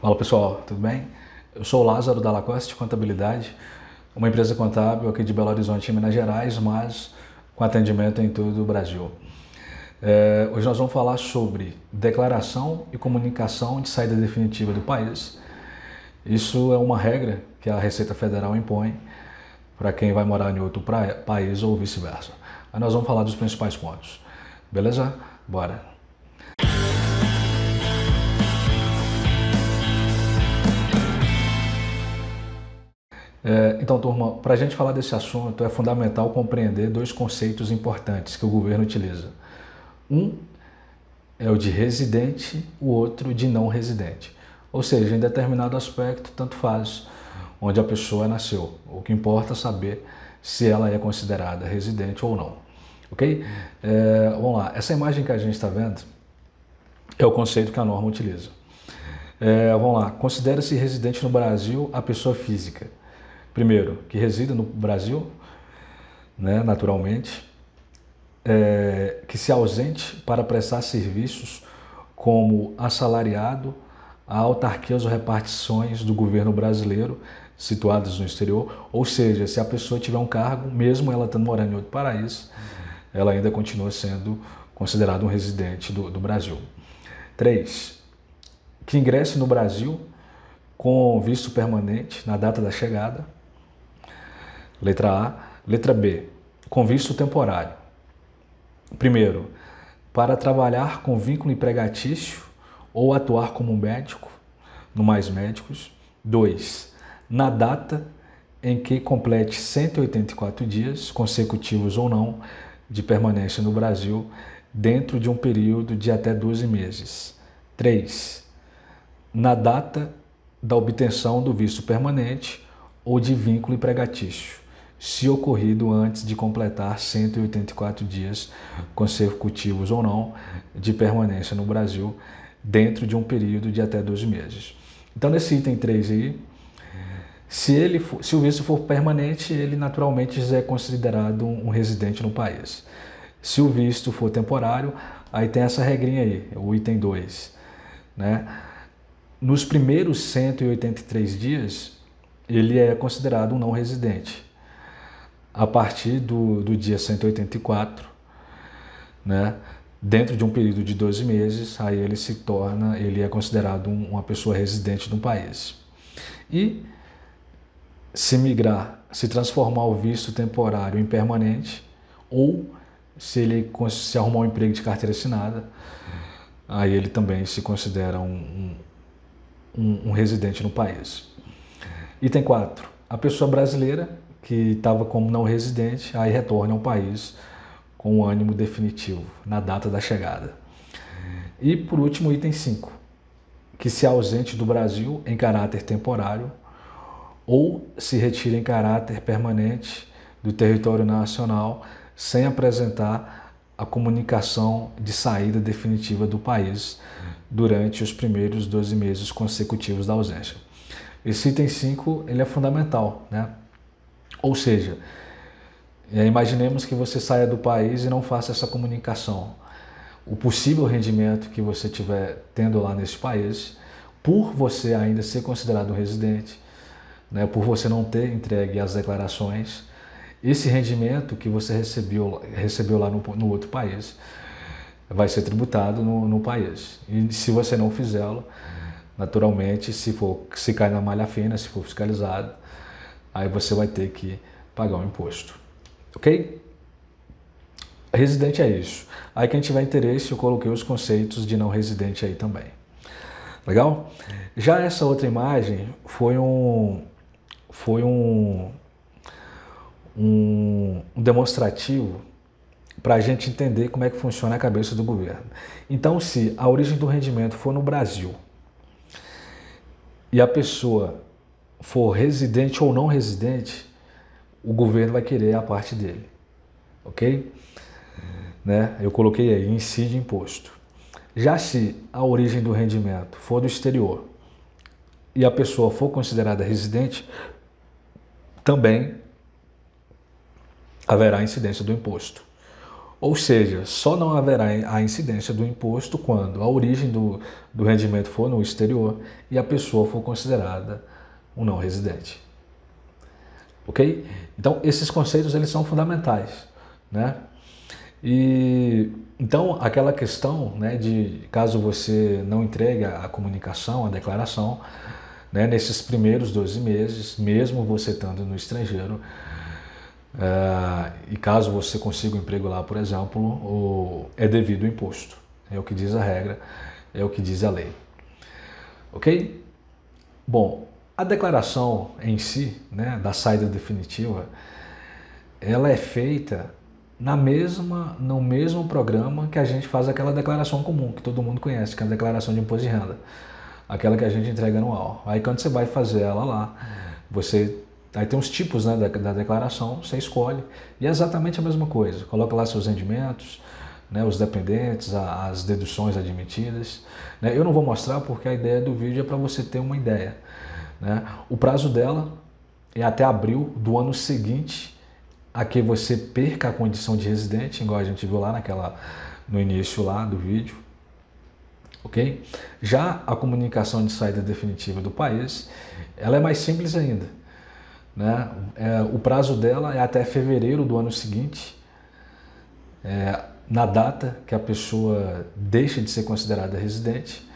Fala pessoal, tudo bem? Eu sou o Lázaro da Lacoste Contabilidade, uma empresa contábil aqui de Belo Horizonte, em Minas Gerais, mas com atendimento em todo o Brasil. Hoje nós vamos falar sobre declaração e comunicação de saída definitiva do país. Isso é uma regra que a Receita Federal impõe para quem vai morar em outro país ou vice-versa. Aí nós vamos falar dos principais pontos. Beleza? Bora! Então, turma, para a gente falar desse assunto é fundamental compreender dois conceitos importantes que o governo utiliza. Um é o de residente, o outro de não residente. Ou seja, em determinado aspecto, tanto faz onde a pessoa nasceu. O que importa é saber se ela é considerada residente ou não. Ok? Vamos lá. Essa imagem que a gente está vendo é o conceito que a norma utiliza. Vamos lá. Considera-se residente no Brasil a pessoa física. Primeiro, que resida no Brasil, né, naturalmente, que se ausente para prestar serviços como assalariado a autarquias ou repartições do governo brasileiro situadas no exterior, ou seja, se a pessoa tiver um cargo, mesmo ela estando morando em outro país, ela ainda continua sendo considerada um residente do Brasil. 3. Que ingresse no Brasil com visto permanente na data da chegada. Letra A. Letra B. Com visto temporário. Primeiro, para trabalhar com vínculo empregatício ou atuar como médico, no Mais Médicos. 2. Na data em que complete 184 dias, consecutivos ou não, de permanência no Brasil, dentro de um período de até 12 meses. 3. Na data da obtenção do visto permanente ou de vínculo empregatício, se ocorrido antes de completar 184 dias consecutivos ou não de permanência no Brasil, dentro de um período de até 12 meses. Então, nesse item 3 aí, se o visto for permanente, ele naturalmente já é considerado um residente no país. Se o visto for temporário, aí tem essa regrinha aí, o item 2, né? Nos primeiros 183 dias, ele é considerado um não residente. A partir do dia 184, né, dentro de um período de 12 meses, aí ele é considerado uma pessoa residente no país. E se transformar o visto temporário em permanente, ou se arrumar um emprego de carteira assinada, aí ele também se considera um residente no país. Item 4. A pessoa brasileira que estava como não residente, aí retorna ao país com o ânimo definitivo, na data da chegada. E por último, item 5. Que se ausente do Brasil em caráter temporário ou se retire em caráter permanente do território nacional sem apresentar a comunicação de saída definitiva do país durante os primeiros 12 meses consecutivos da ausência. Esse item 5 ele é fundamental, né? Ou seja, imaginemos que você saia do país e não faça essa comunicação. O possível rendimento que você estiver tendo lá nesse país, por você ainda ser considerado um residente, né, por você não ter entregue as declarações, esse rendimento que você recebeu lá no outro país vai ser tributado no país. E se você não fizê-lo, naturalmente, se cair na malha fina, se for fiscalizado, aí você vai ter que pagar um imposto. Ok? Residente é isso. Aí quem tiver interesse, eu coloquei os conceitos de não residente aí também. Legal? Já essa outra imagem foi um demonstrativo para a gente entender como é que funciona a cabeça do governo. Então, se a origem do rendimento for no Brasil e a pessoa for residente ou não residente, o governo vai querer a parte dele, ok? Né? Eu coloquei aí, incide imposto. Já se a origem do rendimento for do exterior e a pessoa for considerada residente, também haverá incidência do imposto. Ou seja, só não haverá a incidência do imposto quando a origem do rendimento for no exterior e a pessoa for considerada um não residente. Ok? Então, esses conceitos eles são fundamentais, né? E então, aquela questão, né, de caso você não entregue a comunicação, a declaração, né, nesses primeiros 12 meses, mesmo você estando no estrangeiro, e caso você consiga um emprego lá, por exemplo, é devido o imposto. É o que diz a regra, é o que diz a lei. Ok? Bom, a declaração em si, né, da saída definitiva, ela é feita no mesmo programa que a gente faz aquela declaração comum, que todo mundo conhece, que é a declaração de imposto de renda. Aquela que a gente entrega anual. Aí quando você vai fazer ela lá, aí tem os tipos, né, da declaração, você escolhe, e é exatamente a mesma coisa. Coloca lá seus rendimentos, né, os dependentes, as deduções admitidas. Né? Eu não vou mostrar porque a ideia do vídeo é para você ter uma ideia. Né? O prazo dela é até abril do ano seguinte a que você perca a condição de residente, igual a gente viu lá no início lá do vídeo. Ok? Já a comunicação de saída definitiva do país, ela é mais simples ainda. Né? O prazo dela é até fevereiro do ano seguinte, na data que a pessoa deixa de ser considerada residente.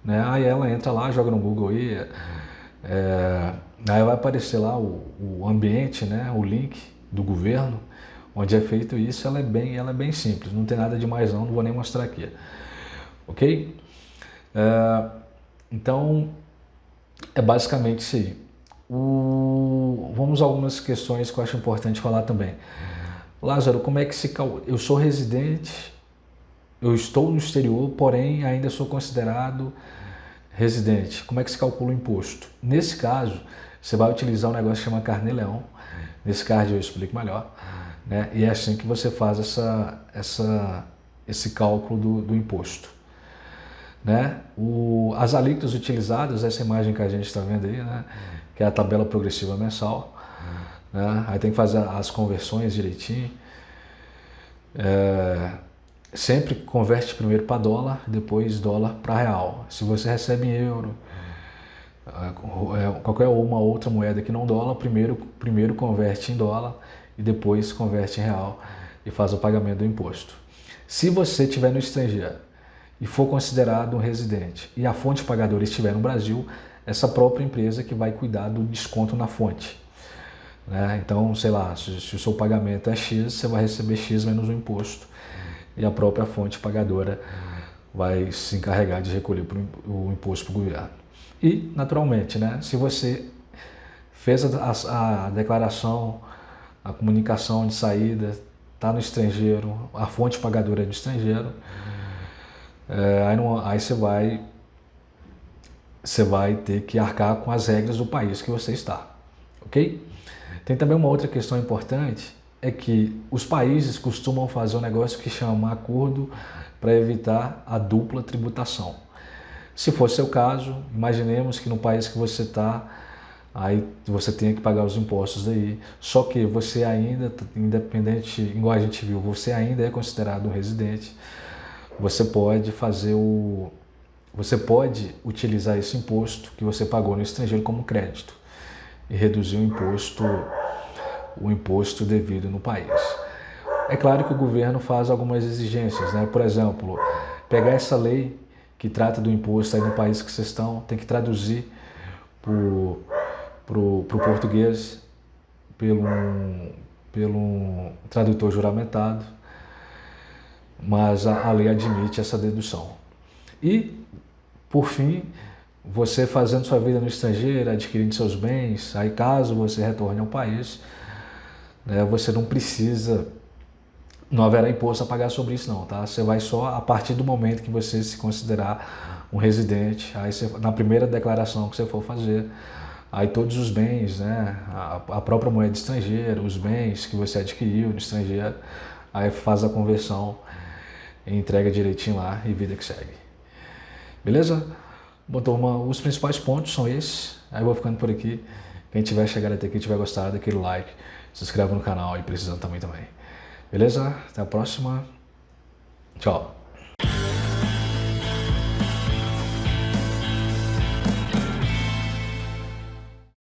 Né? Aí ela entra lá, joga no Google aí, aí vai aparecer lá o ambiente, né? O link do governo, onde é feito isso. Ela é bem simples, não tem nada de mais não vou nem mostrar aqui. Ok? Então, é basicamente isso aí. Vamos a algumas questões que eu acho importante falar também. Lázaro, como é que se calcula? Eu sou residente, eu estou no exterior, porém ainda sou considerado residente. Como é que se calcula o imposto? Nesse caso, você vai utilizar um negócio que chama Carnê-Leão. Nesse card eu explico melhor. Né? E é assim que você faz esse cálculo do imposto. Né? As alíquotas utilizadas, essa imagem que a gente está vendo aí, né? Que é a tabela progressiva mensal. Né? Aí tem que fazer as conversões direitinho. Sempre converte primeiro para dólar, depois dólar para real. Se você recebe em euro, qualquer uma outra moeda que não dólar, primeiro converte em dólar e depois converte em real e faz o pagamento do imposto. Se você estiver no estrangeiro e for considerado um residente e a fonte pagadora estiver no Brasil, essa própria empresa que vai cuidar do desconto na fonte. Né? Então, sei lá, se o seu pagamento é X, você vai receber X menos o imposto e a própria fonte pagadora vai se encarregar de recolher o imposto para o governo. E, naturalmente, né, se você fez a declaração, a comunicação de saída, está no estrangeiro, a fonte pagadora é do estrangeiro, aí você vai ter que arcar com as regras do país que você está, ok? Tem também uma outra questão importante, é que os países costumam fazer um negócio que chama acordo para evitar a dupla tributação. Se for seu caso, imaginemos que no país que você está, aí você tenha que pagar os impostos daí, só que você ainda, independente, igual a gente viu, você ainda é considerado um residente, você pode utilizar esse imposto que você pagou no estrangeiro como crédito e reduzir o imposto devido no país. É claro que o governo faz algumas exigências, né? Por exemplo, pegar essa lei que trata do imposto aí no país que vocês estão, tem que traduzir para o português pelo tradutor juramentado, mas a lei admite essa dedução. E, por fim, você fazendo sua vida no estrangeiro, adquirindo seus bens, aí caso você retorne ao país, né, você não haverá imposto a pagar sobre isso não, tá? Você vai só a partir do momento que você se considerar um residente, aí na primeira declaração que você for fazer, aí todos os bens, né, a própria moeda estrangeira, os bens que você adquiriu no estrangeiro, aí faz a conversão e entrega direitinho lá e vida que segue. Beleza? Bom, turma, os principais pontos são esses. Aí eu vou ficando por aqui. Quem tiver chegado até aqui, tiver gostado, aquele like, se inscreve no canal e precisando também. Beleza? Até a próxima. Tchau.